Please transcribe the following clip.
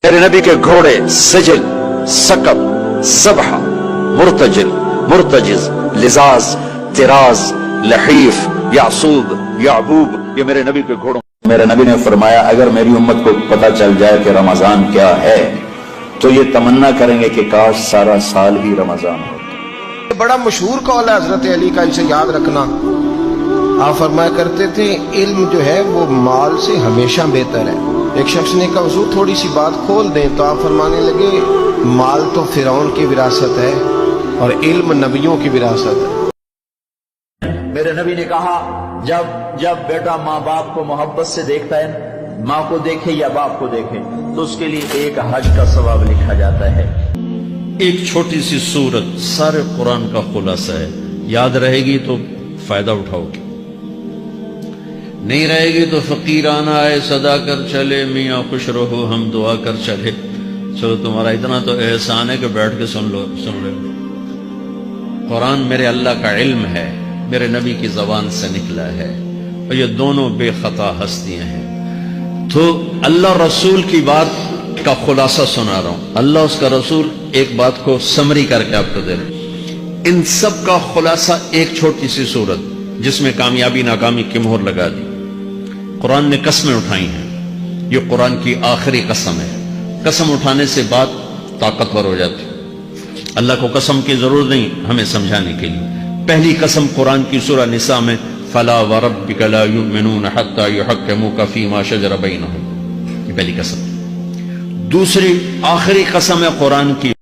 میرے نبی کے گھوڑے سجل، سکب، سبحہ، مرتجل، مرتجز، لزاز، تراز، لحیف، یعصوب، یعبوب، یہ میرے نبی کے گھوڑوں. میرے نبی نے فرمایا اگر میری امت کو پتہ چل جائے کہ رمضان کیا ہے تو یہ تمنا کریں گے کہ کاش سارا سال ہی رمضان ہو. بڑا مشہور قول ہے حضرت علی کا، اسے یاد رکھنا. آپ فرمایا کرتے تھے علم جو ہے وہ مال سے ہمیشہ بہتر ہے. ایک شخص نے کہا حضور تھوڑی سی بات کھول دیں، تو آپ فرمانے لگے مال تو فرعون کی وراثت ہے اور علم نبیوں کی وراثت ہے. میرے نبی نے کہا جب بیٹا ماں باپ کو محبت سے دیکھتا ہے، ماں کو دیکھے یا باپ کو دیکھے، تو اس کے لیے ایک حج کا ثواب لکھا جاتا ہے. ایک چھوٹی سی سورت سارے قرآن کا خلاصہ ہے. یاد رہے گی تو فائدہ اٹھاؤ گے، نہیں رہے گی تو فقیرانہ آئے صدا کر چلے، میاں خوش رہو ہم دعا کر چلے. چلو تمہارا اتنا تو احسان ہے کہ بیٹھ کے سن لو. قرآن میرے اللہ کا علم ہے، میرے نبی کی زبان سے نکلا ہے، اور یہ دونوں بے خطا ہستیاں ہیں. تو اللہ رسول کی بات کا خلاصہ سنا رہا ہوں. اللہ اس کا رسول ایک بات کو سمری کر کے آپ کو دے رہے. ان سب کا خلاصہ ایک چھوٹی سی صورت جس میں کامیابی ناکامی کی مہر لگا دی. قرآن نے قسمیں اٹھائی ہیں، یہ قرآن کی آخری قسم ہے. قسم اٹھانے سے بات طاقتور ہو جاتی. اللہ کو قسم کی ضرورت نہیں ہمیں سمجھانے کے لیے. پہلی قسم قرآن کی سورہ نساء میں فَلَا وَرَبِّكَ لَا يُؤْمِنُونَ حَتَّى يُحَكِّمُوكَ فِي مَا شَجَرَ بَيْنَهُمْ، یہ پہلی قسم. دوسری آخری قسم ہے قرآن کی